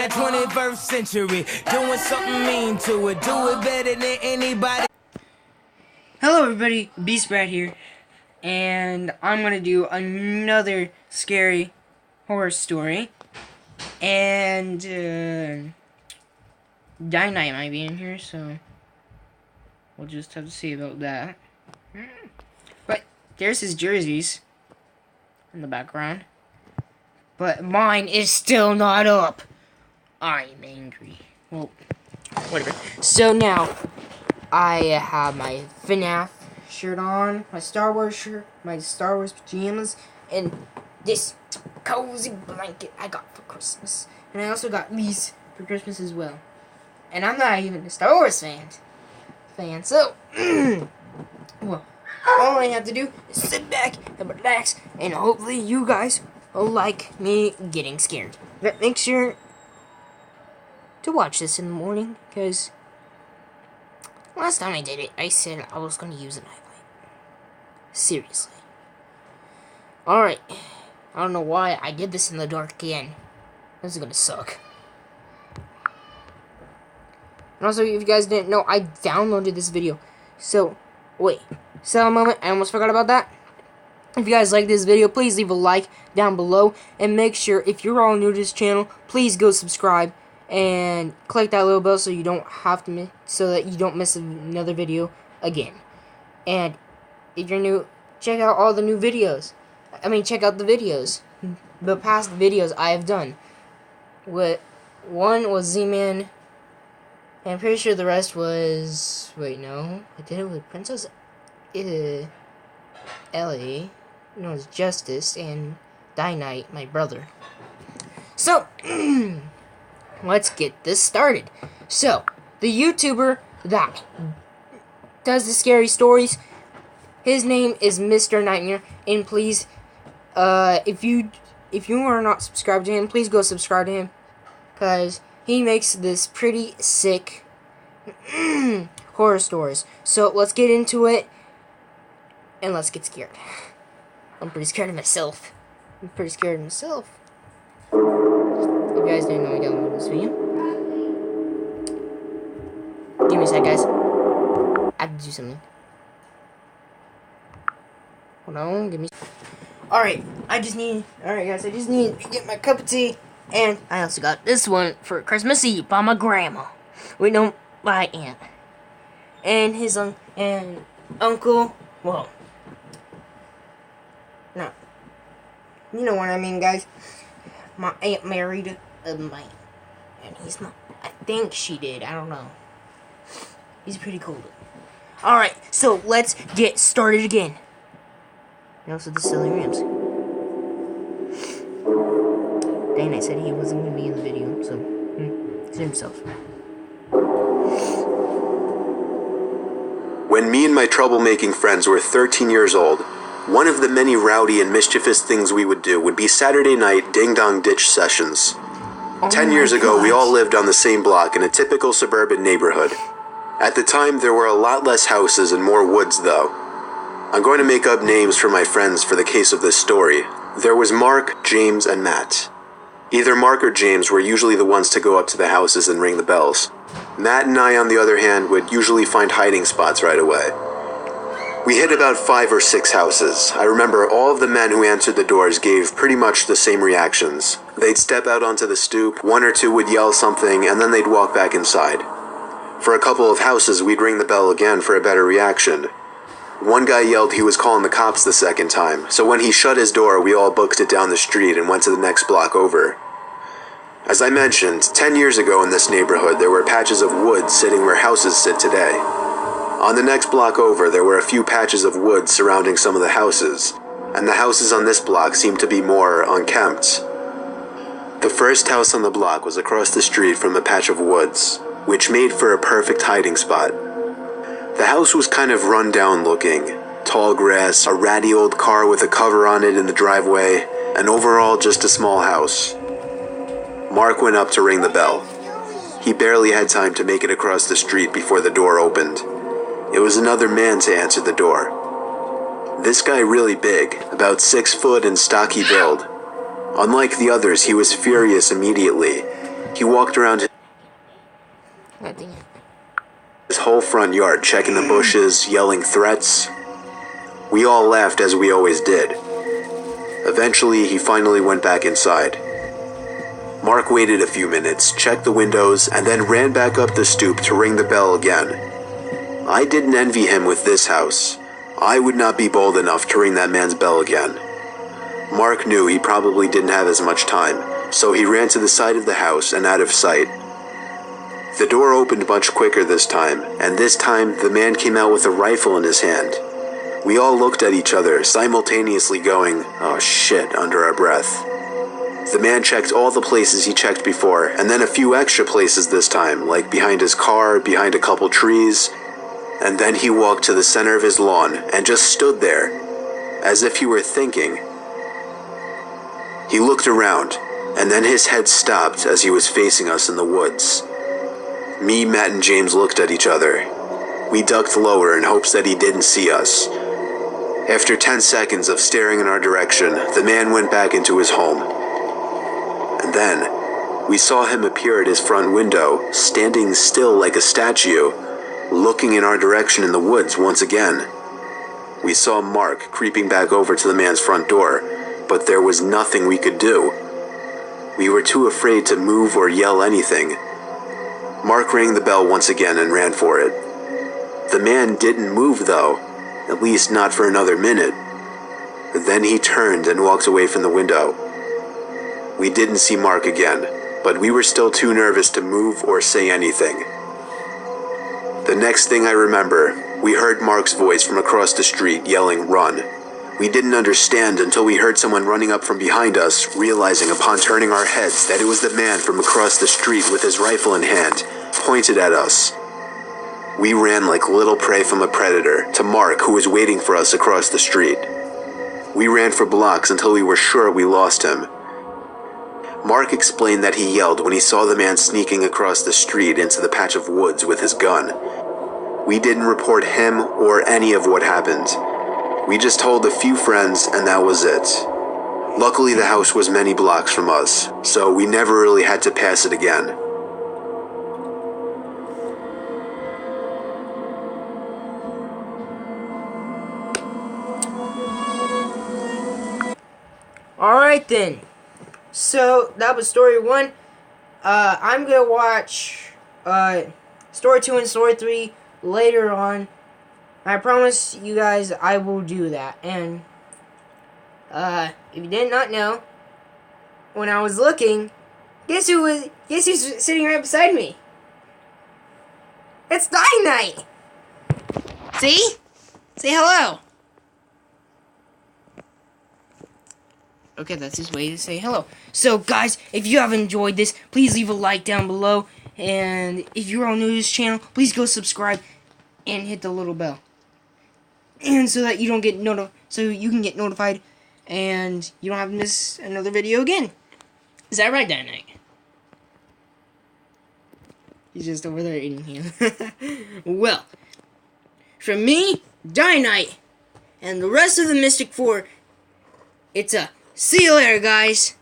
21st century. Doing something mean to it. Do it better than anybody. Hello everybody, Beastbrat here, and I'm gonna do another scary horror story, and Dynamite might be in here, so we'll just have to see about that. But there's his jerseys in the background, but mine is still not up. I'm angry. Well, whatever. So now I have my FNAF shirt on, my Star Wars shirt, my Star Wars pajamas, and this cozy blanket I got for Christmas. And I also got these for Christmas as well. And I'm not even a Star Wars fan, so well, all I have to do is sit back and relax, and hopefully you guys will like me getting scared. But make sure to watch this in the morning, because last time I did it, I said I was going to use a nightlight. Seriously. Alright. I don't know why I did this in the dark again. This is going to suck. And also, if you guys didn't know, I downloaded this video. So, wait. So, a moment. I almost forgot about that. If you guys like this video, please leave a like down below. And make sure, if you're all new to this channel, please go subscribe. And click that little bell so you don't have to so that you don't miss another video again. And if you're new, check out all the new videos. Check out the videos, the past videos I have done. One was Z-Man, and I'm pretty sure the rest was, wait, no, I did it with Princess Ellie. No, it was Justice and Dynamite, my brother. So let's get this started. So, the YouTuber that does the scary stories, his name is Mr. Nightmare, and please, if you are not subscribed to him, please go subscribe to him, because he makes this pretty sick horror stories. So, let's get into it, and let's get scared. I'm pretty scared of myself. If you guys didn't know I downloaded this video, give me a sec, guys. I have to do something. Hold on, give me. Alright, guys, I just need to get my cup of tea. And I also got this one for Christmas Eve by my grandma. Wait, no, my aunt. And his and uncle, well, no. You know what I mean, guys. My aunt married and he's not. I think she did. I don't know. He's pretty cool. Alright, so let's get started again. And also the Silly Rams. Dana said he wasn't going to be in the video, so he's himself. When me and my troublemaking friends were 13 years old, one of the many rowdy and mischievous things we would do would be Saturday night ding-dong ditch sessions. 10 years ago, we all lived on the same block in a typical suburban neighborhood. At the time, there were a lot less houses and more woods, though. I'm going to make up names for my friends for the case of this story. There was Mark, James, and Matt. Either Mark or James were usually the ones to go up to the houses and ring the bells. Matt and I, on the other hand, would usually find hiding spots right away. We hit about 5 or 6 houses. I remember all of the men who answered the doors gave pretty much the same reactions. They'd step out onto the stoop, one or two would yell something, and then they'd walk back inside. For a couple of houses, we'd ring the bell again for a better reaction. One guy yelled he was calling the cops the second time, so when he shut his door, we all booked it down the street and went to the next block over. As I mentioned, 10 years ago in this neighborhood, there were patches of wood sitting where houses sit today. On the next block over, there were a few patches of wood surrounding some of the houses, and the houses on this block seemed to be more unkempt. The first house on the block was across the street from a patch of woods, which made for a perfect hiding spot. The house was kind of run down looking. Tall grass, a ratty old car with a cover on it in the driveway, and overall just a small house. Mark went up to ring the bell. He barely had time to make it across the street before the door opened. It was another man to answer the door. This guy really big, about 6 foot and stocky build. Unlike the others, he was furious immediately. He walked around Nothing. his whole front yard, checking the bushes, yelling threats. We all laughed as we always did. Eventually, he finally went back inside. Mark waited a few minutes, checked the windows, and then ran back up the stoop to ring the bell again. I didn't envy him with this house. I would not be bold enough to ring that man's bell again. Mark knew he probably didn't have as much time, so he ran to the side of the house and out of sight. The door opened much quicker this time, and this time the man came out with a rifle in his hand. We all looked at each other, simultaneously going, "Oh shit," under our breath. The man checked all the places he checked before, and then a few extra places this time, like behind his car, behind a couple trees, and then he walked to the center of his lawn and just stood there, as if he were thinking. He looked around, and then his head stopped as he was facing us in the woods. Me, Matt, and James looked at each other. We ducked lower in hopes that he didn't see us. After 10 seconds of staring in our direction, the man went back into his home. And then, we saw him appear at his front window, standing still like a statue, looking in our direction in the woods once again. We saw Mark creeping back over to the man's front door, but there was nothing we could do. We were too afraid to move or yell anything. Mark rang the bell once again and ran for it. The man didn't move though, at least not for another minute. Then he turned and walked away from the window. We didn't see Mark again, but we were still too nervous to move or say anything. The next thing I remember, we heard Mark's voice from across the street yelling, "Run." We didn't understand until we heard someone running up from behind us, realizing upon turning our heads that it was the man from across the street with his rifle in hand, pointed at us. We ran like little prey from a predator to Mark, who was waiting for us across the street. We ran for blocks until we were sure we lost him. Mark explained that he yelled when he saw the man sneaking across the street into the patch of woods with his gun. We didn't report him or any of what happened. We just told a few friends and that was it. Luckily the house was many blocks from us, so we never really had to pass it again. Alright then. So, that was story 1. I'm gonna watch story 2 and story 3 later on. I promise you guys I will do that. And, if you did not know, when I was looking, guess who's sitting right beside me? It's Dynamite! See? Say hello! Okay, that's his way to say hello. So, guys, if you have enjoyed this, please leave a like down below. And if you're all new to this channel, please go subscribe and hit the little bell. And so that you don't get so you can get notified and you don't have to miss another video again. Is that right, Dynamite? He's just over there eating him. Well, from me, Dynamite, and the rest of the Mystic Four, it's a see you later, guys.